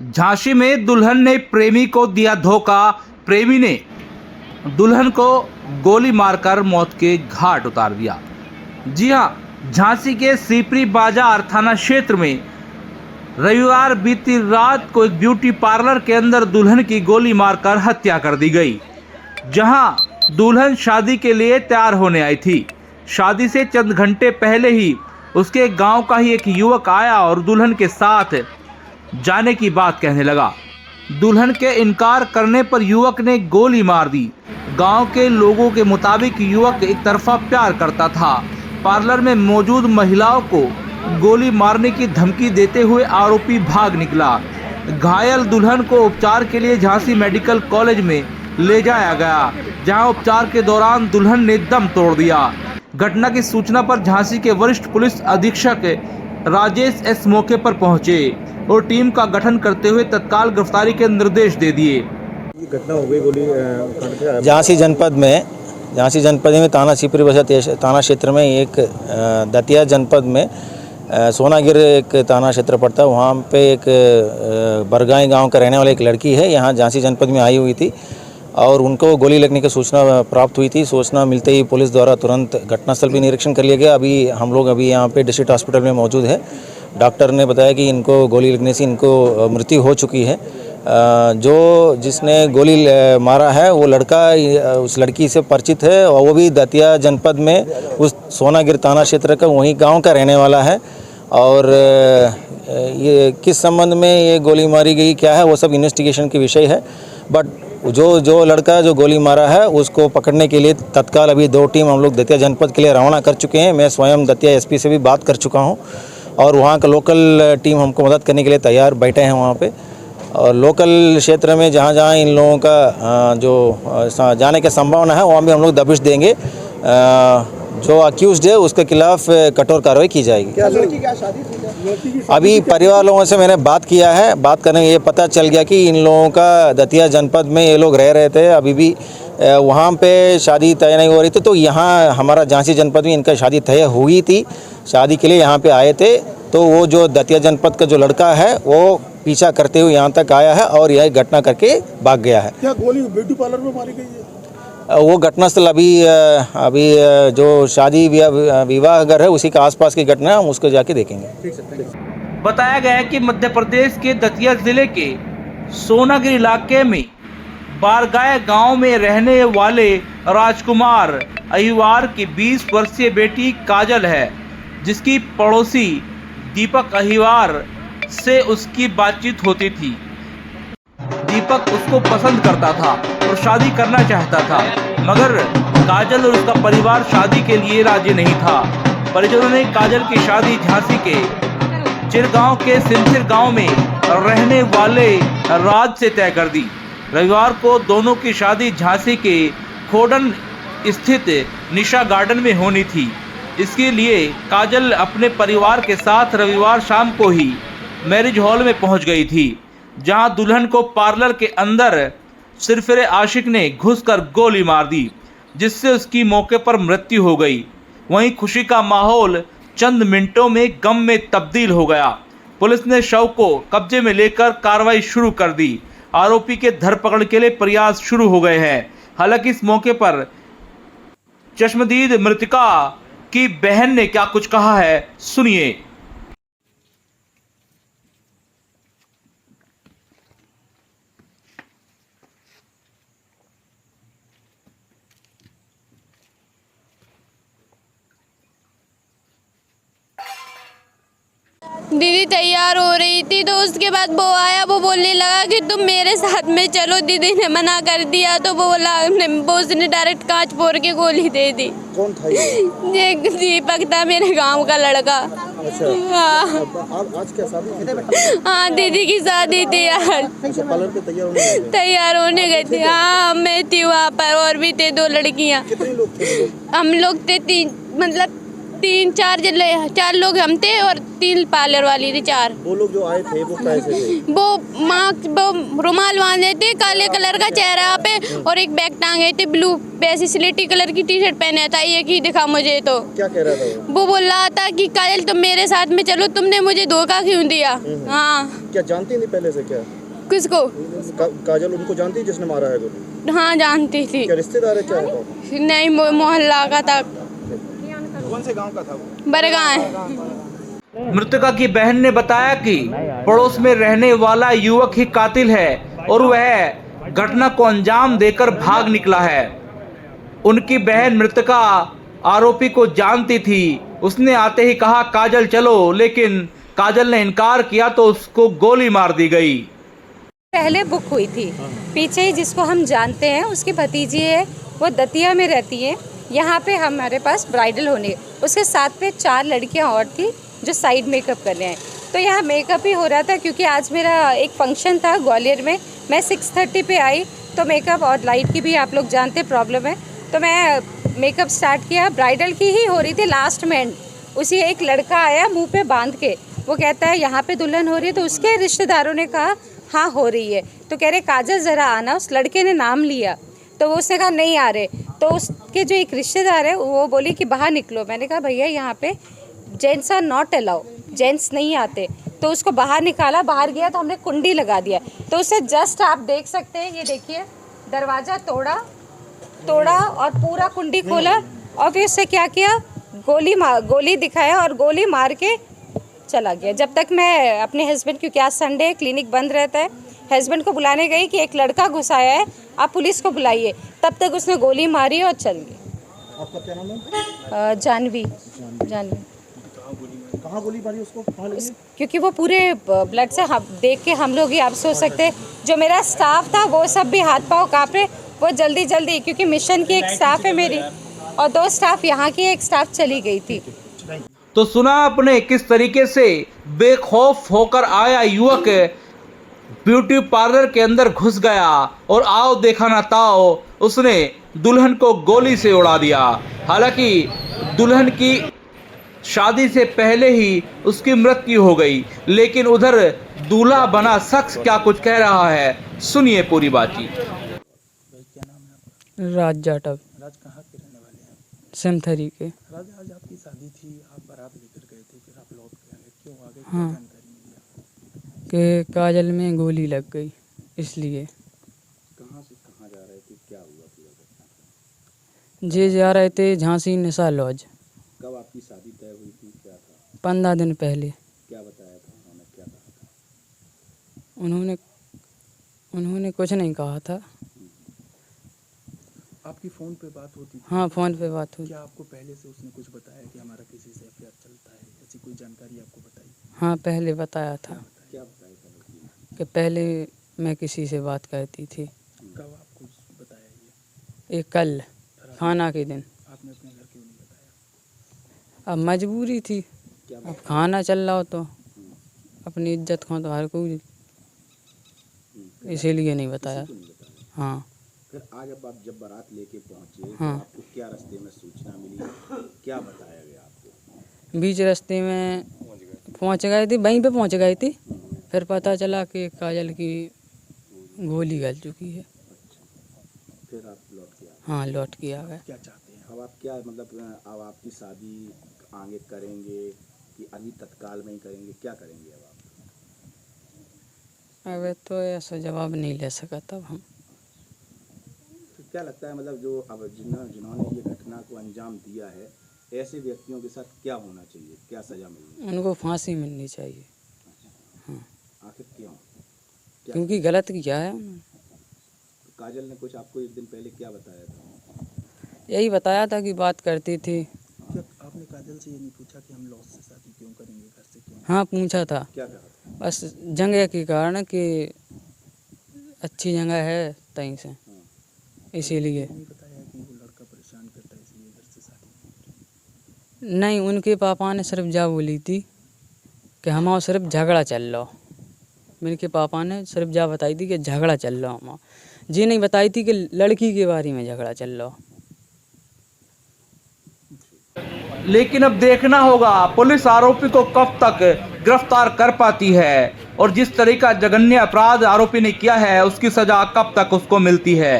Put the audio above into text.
झांसी में दुल्हन ने प्रेमी को दिया धोखा, प्रेमी ने दुल्हन को गोली मारकर मौत के घाट उतार दिया। जी हां, झांसी के सीपरी बाजार थाना क्षेत्र में रविवार बीती रात को एक ब्यूटी पार्लर के अंदर दुल्हन की गोली मारकर हत्या कर दी गई। जहां दुल्हन शादी के लिए तैयार होने आई थी। शादी से चंद घंटे पहले ही उसके गांव का ही एक युवक आया और दुल्हन के साथ जाने की बात कहने लगा। दुल्हन के इनकार करने पर युवक ने गोली मार दी। गांव के लोगों के मुताबिक युवक एक तरफा प्यार करता था। पार्लर में मौजूद महिलाओं को गोली मारने की धमकी देते हुए आरोपी भाग निकला। घायल दुल्हन को उपचार के लिए झांसी मेडिकल कॉलेज में ले जाया गया, जहां उपचार के दौरान दुल्हन ने दम तोड़ दिया। घटना की सूचना पर झांसी के वरिष्ठ पुलिस अधीक्षक राजेश एस मौके पर पहुंचे और टीम का गठन करते हुए तत्काल गिरफ्तारी के निर्देश दे दिए। घटना हो गई गोली झांसी जनपद में थाना सीपरी बाजार थाना क्षेत्र में एक दतिया जनपद में सोनागिर एक थाना क्षेत्र पड़ता है। वहाँ पे एक बरगाई गांव का रहने वाली एक लड़की है, यहाँ झांसी जनपद में आई हुई थी और उनको गोली लगने की सूचना प्राप्त हुई थी। सूचना मिलते ही पुलिस द्वारा तुरंत घटनास्थल भी निरीक्षण कर लिया गया। हम लोग यहाँ पे डिस्ट्रिक्ट हॉस्पिटल में मौजूद है। डॉक्टर ने बताया कि इनको गोली लगने से इनको मृत्यु हो चुकी है। जो जिसने गोली मारा है वो लड़का उस लड़की से परिचित है और वो भी दतिया जनपद में उस सोनागिर थाना क्षेत्र का वहीं गांव का रहने वाला है। और ये किस संबंध में ये गोली मारी गई क्या है वो सब इन्वेस्टिगेशन की विषय है। बट जो लड़का जो गोली मारा है उसको पकड़ने के लिए तत्काल अभी 2 टीम हम लोग दतिया जनपद के लिए रवाना कर चुके हैं। मैं स्वयं दतिया एसपी से भी बात कर चुका हूं और वहां का लोकल टीम हमको मदद करने के लिए तैयार बैठे हैं वहां पे। और लोकल क्षेत्र में जहां इन लोगों का जो जाने की संभावना है वहाँ भी हम लोग दबिश देंगे। जो अक्यूज्ड है उसके खिलाफ कठोर कार्रवाई की जाएगी। क्या लड़की क्या शादी थी? अभी परिवार लोगों से मैंने बात किया है। बात करने में ये पता चल गया कि इन लोगों का दतिया जनपद में ये लोग रह रहे थे। अभी भी वहाँ पे शादी तय नहीं हो रही थी, तो यहाँ हमारा झांसी जनपद में इनका शादी तय हुई थी। शादी के लिए यहाँ पे आए थे, तो वो जो दतिया जनपद का जो लड़का है वो पीछा करते हुए यहाँ तक आया है और यह घटना करके भाग गया है। क्या गोली ब्यूटी पार्लर में मारी गई है? वो घटनास्थल अभी जो शादी विवाह घर है उसी के आसपास की घटना है, हम उसको जाके देखेंगे। बताया गया है कि मध्य प्रदेश के दतिया जिले के सोनागिर इलाके में बारगाय गांव में रहने वाले राजकुमार अहिवार की 20 वर्षीय बेटी काजल है, जिसकी पड़ोसी दीपक अहिवार से उसकी बातचीत होती थी। दीपक उसको पसंद करता था और शादी करना चाहता था, मगर काजल और उसका परिवार शादी के लिए राजी नहीं था। परिजनों ने काजल की शादी झांसी के चिरगांव के सिंथिर गांव में रहने वाले राज से तय कर दी। रविवार को दोनों की शादी झांसी के खोडन स्थित निशा गार्डन में होनी थी। इसके लिए काजल अपने परिवार के साथ रविवार शाम को ही मैरिज हॉल में पहुंच गई थी, जहां दुल्हन को पार्लर के अंदर सिरफिरे आशिक ने घुसकर गोली मार दी, जिससे उसकी मौके पर मृत्यु हो गई। वहीं खुशी का माहौल चंद मिनटों में गम में तब्दील हो गया। पुलिस ने शव को कब्जे में लेकर कार्रवाई शुरू कर दी। आरोपी के धरपकड़ के लिए प्रयास शुरू हो गए हैं। हालांकि इस मौके पर चश्मदीद मृतका की बहन ने क्या कुछ कहा है, सुनिए। दीदी तैयार हो रही थी तो उसके बाद वो आया, वो बोलने लगा कि तुम मेरे साथ में चलो। दीदी ने मना कर दिया तो वो उसने डायरेक्ट कांच फोड़ के गोली दे दी। कौन था ये? दीपक था, मेरे गांव का लड़का। अच्छा। हाँ। आज क्या शादी? हाँ, दीदी की शादी थी आज। अच्छा, पार्लर पे तैयार होने गए थे। हाँ, मैं थी वहाँ पर और भी थे 2 लड़कियाँ। कितने लोग थे? हम लोग थे 4 लोग हम थे और 3 पार्लर वाली थी 4। वो लोग जो आए थे वो कैसे थे? वो रुमाल बांधे थे, काले कलर का चेहरा पे और एक बैग टांगे थे ब्लू, वैसी स्लेटी कलर की टी-शर्ट पहने था। एक ही दिखा मुझे। तो क्या कह रहा था वो बोल रहा था कि काजल तुम मेरे साथ में चलो, तुमने मुझे धोखा क्यों दिया। हाँ। क्या जानती नहीं पहले से क्या? किसको? काजल उनको जानती जिसने मारा है गोली? हाँ जानती थी। क्या रिश्तेदार है क्या है? नहीं मोहल्ला का था। कौन से गांव का था वो? बरगाह। मृतका की बहन ने बताया कि पड़ोस में रहने वाला युवक ही कातिल है और वह घटना को अंजाम देकर भाग निकला है। उनकी बहन मृतका आरोपी को जानती थी। उसने आते ही कहा काजल चलो, लेकिन काजल ने इनकार किया तो उसको गोली मार दी गई। पहले बुक हुई थी, पीछे ही जिसको हम जानते हैं उसकी भतीजी है, वो दतिया में रहती है। यहाँ पे हमारे पास ब्राइडल होने, उसके साथ पे 4 लड़कियाँ और थी जो साइड मेकअप कर रहे हैं। तो यहाँ मेकअप ही हो रहा था क्योंकि आज मेरा एक फंक्शन था ग्वालियर में। मैं 6:30 पे आई तो मेकअप और लाइट की भी आप लोग जानते प्रॉब्लम है, तो मैं मेकअप स्टार्ट किया। ब्राइडल की ही हो रही थी लास्ट में एंड। उसी एक लड़का आया मुंह पे बांध के, वो कहता है यहाँ पे दुल्हन हो रही है। तो उसके रिश्तेदारों ने कहा हाँ हो रही है, तो कह रहे काजल ज़रा आना। उस लड़के ने नाम लिया तो वो उसने कहा नहीं आ रहे। तो उसके जो एक रिश्तेदार है वो बोली कि बाहर निकलो। मैंने कहा भैया यहाँ पे gents are not allow, gents नहीं आते। तो उसको बाहर निकाला, बाहर गया तो हमने कुंडी लगा दिया। तो उसे जस्ट आप देख सकते हैं, ये देखिए दरवाज़ा तोड़ा और पूरा कुंडी खोला और फिर उससे क्या किया, गोली दिखाया और गोली मार के चला गया। जब तक मैं अपने हस्बैंड, क्योंकि आज संडे क्लिनिक बंद रहता है, हस्बैंड को बुलाने गई कि एक लड़का घुसाया है, आप पुलिस को बुलाइए, तब तक उसने गोली मारी और चल गई। आपका क्या नाम है? जानवी। कहाँ गोली मारी उसको? कहाँ लगी? क्योंकि वो पूरे ब्लड से देख के हम लोग ही आप सोच सकते हैं, जो मेरा स्टाफ था वो सब भी हाथ पाँव काँप रहे। वो जल्दी क्योंकि मिशन की एक स्टाफ है मेरी और 2 स्टाफ यहाँ की, एक स्टाफ चली गई थी। तो सुना आपने किस तरीके से बेखौफ होकर आया युवक ब्यूटी पार्लर के अंदर घुस गया और आओ देखा ना ताओ, उसने दुल्हन को गोली से उड़ा दिया। हालांकि दुल्हन की शादी से पहले ही उसकी मृत्यु हो गई, लेकिन उधर दूल्हा बना शख्स क्या कुछ कह रहा है, सुनिए पूरी बातचीत। राज जाटव। राज कहाँ के रहने वाले हैं? सेमथरी के। राज आज आपकी शादी थी, आप बारात लेकर गए थे, फिर आप लौट के आए, क्यों आगे? हाँ। क्या जानकारी मिली? कि काजल में गोली लग गई, इसलिए। कहाँ से कहाँ जा रहे थे, क्या हुआ पूरा घटना? जे जा रहे थे झांसी निशा लॉज। कब आपकी शादी तय हुई थी, क्या था? 15 दिन पहले। क्या बताया था उन्होंने, क्या कहा था? उन्होंने कुछ नहीं कहा था। आपकी फ़ोन पे बात होती थी? हाँ फ़ोन पे बात हुई। क्या आपको पहले से उसने कुछ बताया कि हमारा किसी से अफेयर चलता है, ऐसी कोई जानकारी आपको बताई? हाँ पहले बताया था क्या बताया था लड़की ने? कि पहले मैं किसी से बात करती थी। कब आपको बताया ये? कल खाना के दिन। आपने अपने घर क्यों नहीं बताया? अब मजबूरी थी, अब खाना चल रहा हो तो अपनी इज्जत खो तो हर कोई, इसीलिए नहीं बताया। हाँ। फिर आज जब बारात लेके पहुंचे हाँ। तो आपको क्या रास्ते में सूचना मिली, क्या बताया गया आपको? बीच रास्ते में पहुंच गए थे, वहीं पे पहुंच गई थी, फिर पता चला कि काजल की गोली गल चुकी है। फिर आप लौट के आए? हाँ लौट के आ गए। क्या चाहते हैं अब आप, क्या मतलब अब आपकी शादी आगे करेंगे कि अभी तत्काल में ही करेंगे, क्या करेंगे अब आप? अब तो ऐसा जवाब नहीं ले सका तब हम। तो क्या लगता है, मतलब जो अब जिन्होंने ये घटना को अंजाम दिया है, ऐसे व्यक्तियों के साथ क्या होना चाहिए, क्या सजा मिलनी? उनको फांसी मिलनी चाहिए। हाँ। आखिर क्यों? क्योंकि गलत किया है उन्होंने। तो काजल ने कुछ आपको एक दिन पहले क्या बताया था? यही बताया था कि बात करती थी। क्या आपने काजल से ये नहीं पूछा कि हम लॉस से शादी क्यों करेंगे, घर से क्यों? हाँ पूछा था, क्या कहा था? बस जगह के कारण कि अच्छी जगह है तहीं से, इसीलिए। नहीं बताया कि वो लड़का परेशान करता है इसलिए घर से शादी? नहीं, उनके पापा ने सिर्फ जा बोली थी कि हमारा सिर्फ झगड़ा चल रहा। मेरे के पापा ने सिर्फ जा बताई थी कि झगड़ा चल रहा हमारा, जी नहीं बताई थी कि लड़की के बारे में झगड़ा चल रहा। लेकिन अब देखना होगा पुलिस आरोपी को कब तक गिरफ्तार कर पाती है और जिस तरह का जघन्य अपराध आरोपी ने किया है उसकी सजा कब तक उसको मिलती है।